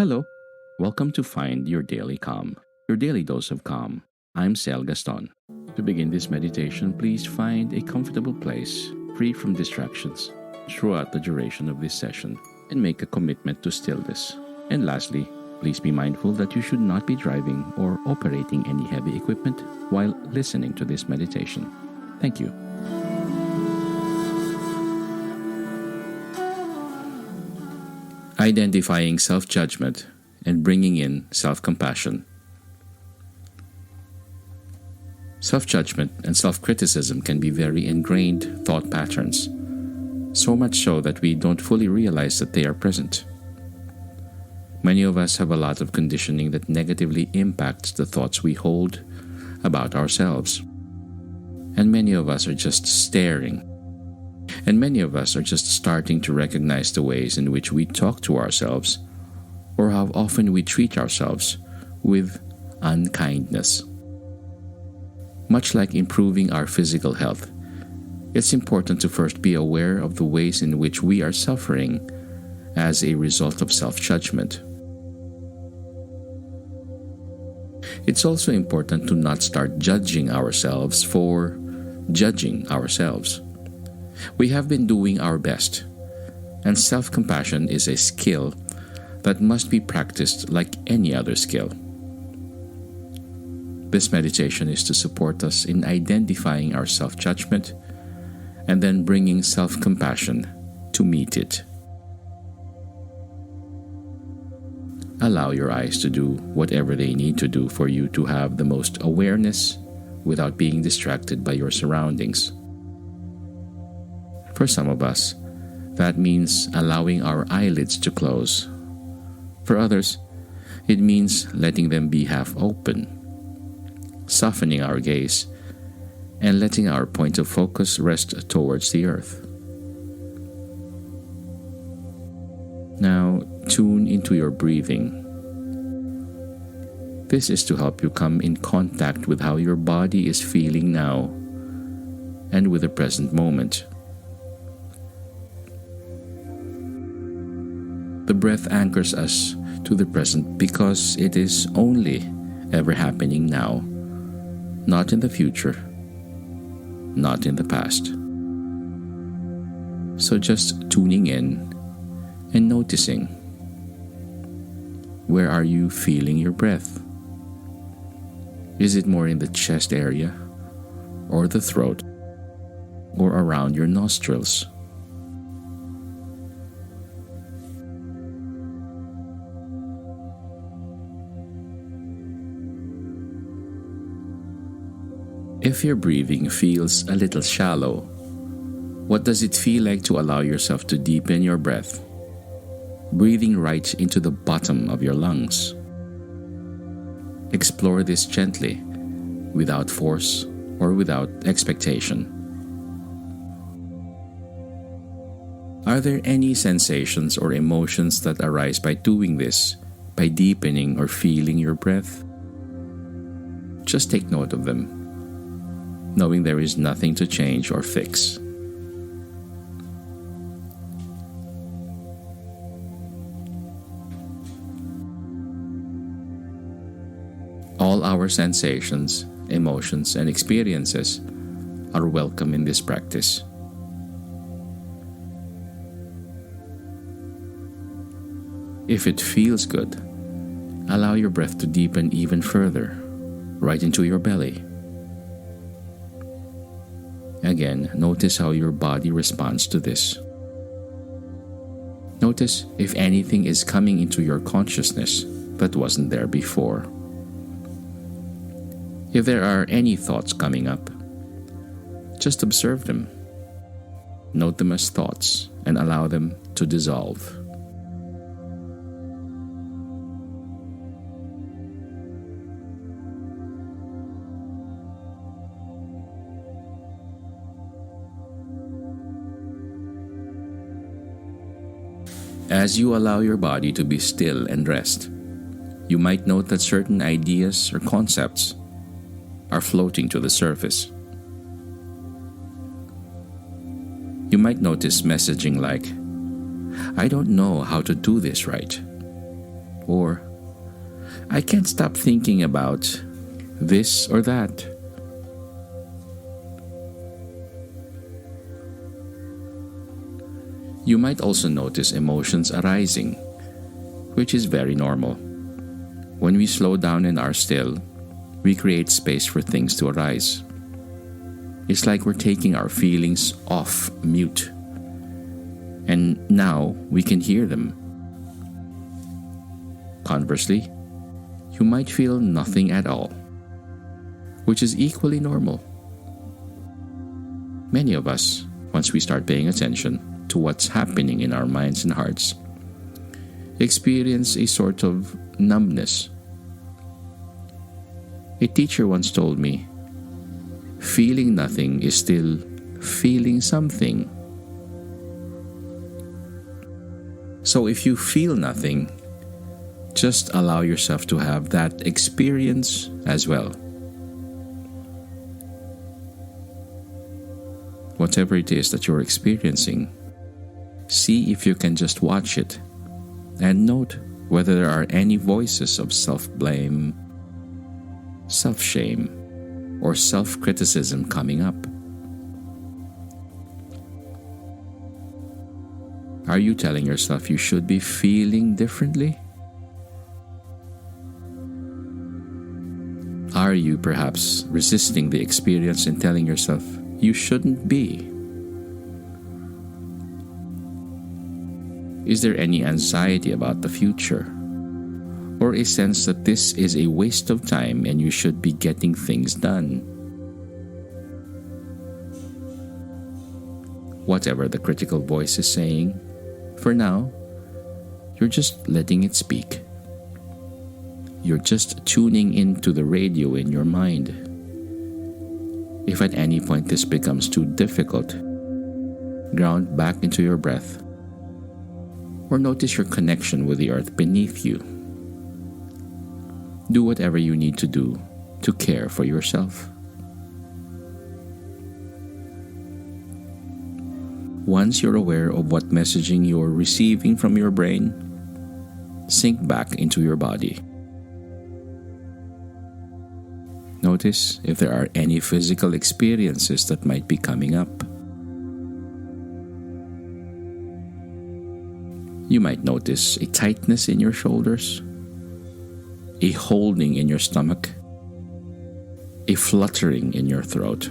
Hello, welcome to Find Your Daily Calm, your daily dose of calm. I'm Sel Gaston. To begin this meditation, please find a comfortable place, free from distractions, throughout the duration of this session, and make a commitment to stillness. And lastly, please be mindful that you should not be driving or operating any heavy equipment while listening to this meditation. Thank you. Identifying self-judgment and bringing in self-compassion. Self-judgment and self-criticism can be very ingrained thought patterns, so much so that we don't fully realize that they are present. Many of us have a lot of conditioning that negatively impacts the thoughts we hold about ourselves. And many of us are just staring. And many of us are just starting to recognize the ways in which we talk to ourselves or how often we treat ourselves with unkindness. Much like improving our physical health, it's important to first be aware of the ways in which we are suffering as a result of self-judgment. It's also important to not start judging ourselves for judging ourselves. We have been doing our best, and self-compassion is a skill that must be practiced like any other skill. This meditation is to support us in identifying our self-judgment and then bringing self-compassion to meet it. Allow your eyes to do whatever they need to do for you to have the most awareness without being distracted by your surroundings. For some of us, that means allowing our eyelids to close. For others, it means letting them be half open, softening our gaze, and letting our point of focus rest towards the earth. Now, tune into your breathing. This is to help you come in contact with how your body is feeling now and with the present moment. The breath anchors us to the present because it is only ever happening now, not in the future, not in the past. So just tuning in and noticing, where are you feeling your breath? Is it more in the chest area, or the throat, or around your nostrils? If your breathing feels a little shallow, what does it feel like to allow yourself to deepen your breath, breathing right into the bottom of your lungs? Explore this gently, without force or without expectation. Are there any sensations or emotions that arise by doing this, by deepening or feeling your breath? Just take note of them, knowing there is nothing to change or fix. All our sensations, emotions, and experiences are welcome in this practice. If it feels good, allow your breath to deepen even further, right into your belly. Again, notice how your body responds to this. Notice if anything is coming into your consciousness that wasn't there before. If there are any thoughts coming up, just observe them. Note them as thoughts and allow them to dissolve. As you allow your body to be still and rest, you might note that certain ideas or concepts are floating to the surface. You might notice messaging like, "I don't know how to do this right," Or, I can't stop thinking about this or that. You might also notice emotions arising, which is very normal. When we slow down and are still, we create space for things to arise. It's like we're taking our feelings off mute, and now we can hear them. Conversely, you might feel nothing at all, which is equally normal. Many of us, once we start paying attention to what's happening in our minds and hearts, experience a sort of numbness. A teacher once told me, feeling nothing is still feeling something. So if you feel nothing, just allow yourself to have that experience as well. Whatever it is that you're experiencing, see if you can just watch it and note whether there are any voices of self-blame, self-shame, or self-criticism coming up. Are you telling yourself you should be feeling differently? Are you perhaps resisting the experience and telling yourself you shouldn't be? Is there any anxiety about the future? Or a sense that this is a waste of time and you should be getting things done? Whatever the critical voice is saying, for now, you're just letting it speak. You're just tuning into the radio in your mind. If at any point this becomes too difficult, ground back into your breath, or notice your connection with the earth beneath you. Do whatever you need to do to care for yourself. Once you're aware of what messaging you're receiving from your brain, sink back into your body. Notice if there are any physical experiences that might be coming up. You might notice a tightness in your shoulders, a holding in your stomach, a fluttering in your throat,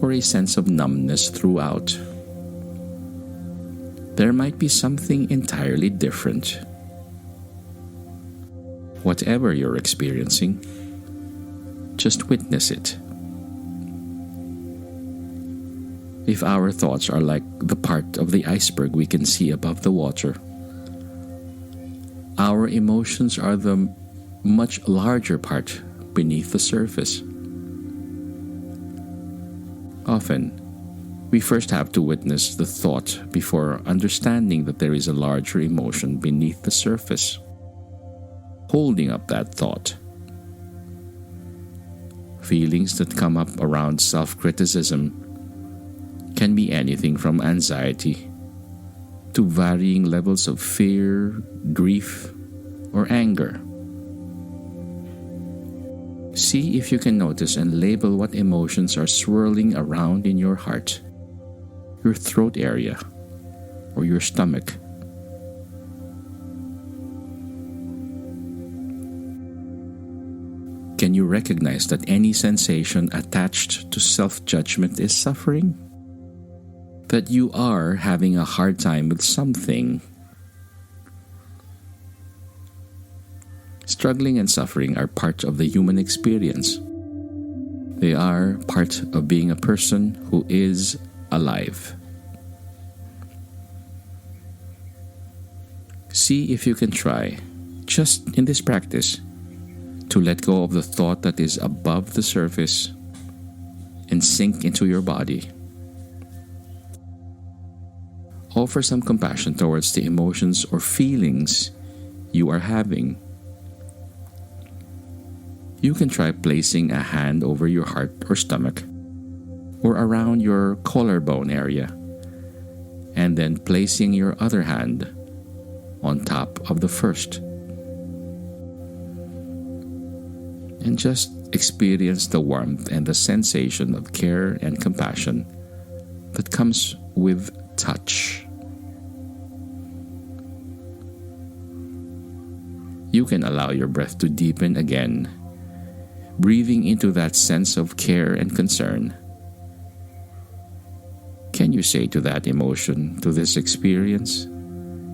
or a sense of numbness throughout. There might be something entirely different. Whatever you're experiencing, just witness it. If our thoughts are like the part of the iceberg we can see above the water, our emotions are the much larger part beneath the surface. Often, we first have to witness the thought before understanding that there is a larger emotion beneath the surface, holding up that thought. Feelings that come up around self-criticism can be anything from anxiety to varying levels of fear, grief, or anger. See if you can notice and label what emotions are swirling around in your heart, your throat area, or your stomach. Can you recognize that any sensation attached to self-judgment is suffering? That you are having a hard time with something? Struggling and suffering are part of the human experience. They are part of being a person who is alive. See if you can try, just in this practice, to let go of the thought that is above the surface and sink into your body. Offer some compassion towards the emotions or feelings you are having. You can try placing a hand over your heart or stomach or around your collarbone area, and then placing your other hand on top of the first. And just experience the warmth and the sensation of care and compassion that comes with touch. You can allow your breath to deepen again, breathing into that sense of care and concern. Can you say to that emotion, to this experience,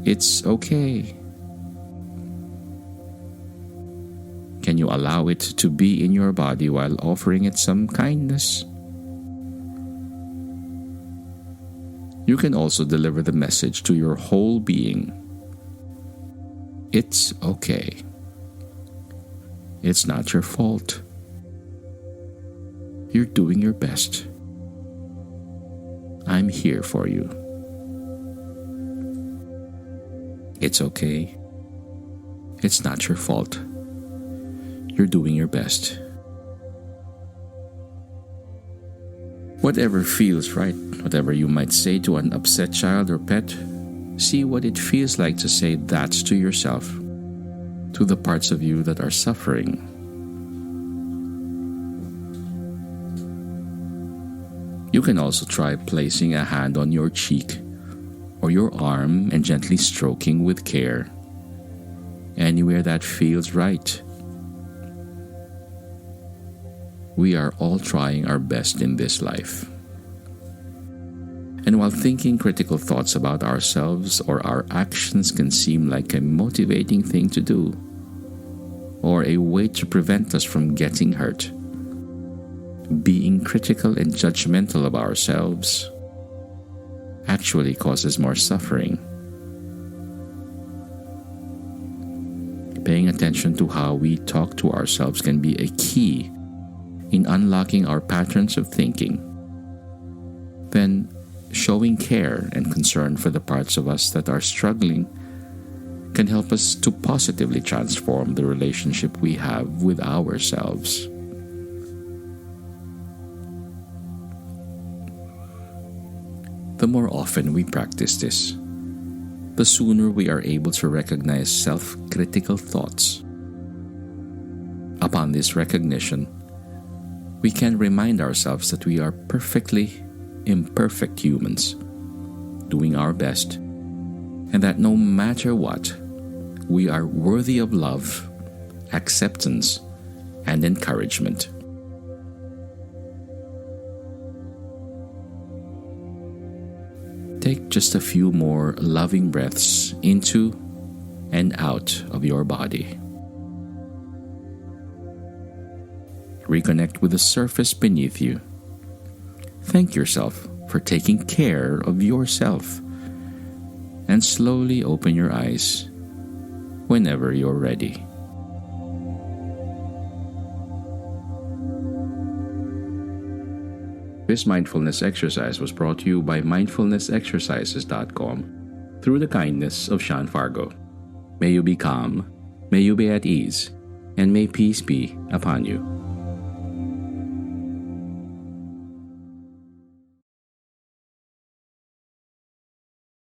"It's okay"? Can you allow it to be in your body while offering it some kindness? You can also deliver the message to your whole being. It's okay. It's not your fault. You're doing your best. I'm here for you. It's okay. It's not your fault. You're doing your best. Whatever feels right, whatever you might say to an upset child or pet, see what it feels like to say that to yourself, to the parts of you that are suffering. You can also try placing a hand on your cheek or your arm and gently stroking with care, anywhere that feels right. We are all trying our best in this life. And while thinking critical thoughts about ourselves or our actions can seem like a motivating thing to do, or a way to prevent us from getting hurt, being critical and judgmental of ourselves actually causes more suffering. Paying attention to how we talk to ourselves can be a key in unlocking our patterns of thinking. Then, showing care and concern for the parts of us that are struggling can help us to positively transform the relationship we have with ourselves. The more often we practice this, the sooner we are able to recognize self-critical thoughts. Upon this recognition, we can remind ourselves that we are perfectly imperfect humans, doing our best, and that no matter what, we are worthy of love, acceptance, and encouragement. Take just a few more loving breaths into and out of your body. Reconnect with the surface beneath you. Thank yourself for taking care of yourself, and slowly open your eyes whenever you're ready. This mindfulness exercise was brought to you by mindfulnessexercises.com through the kindness of Sean Fargo. May you be calm, may you be at ease, and may peace be upon you.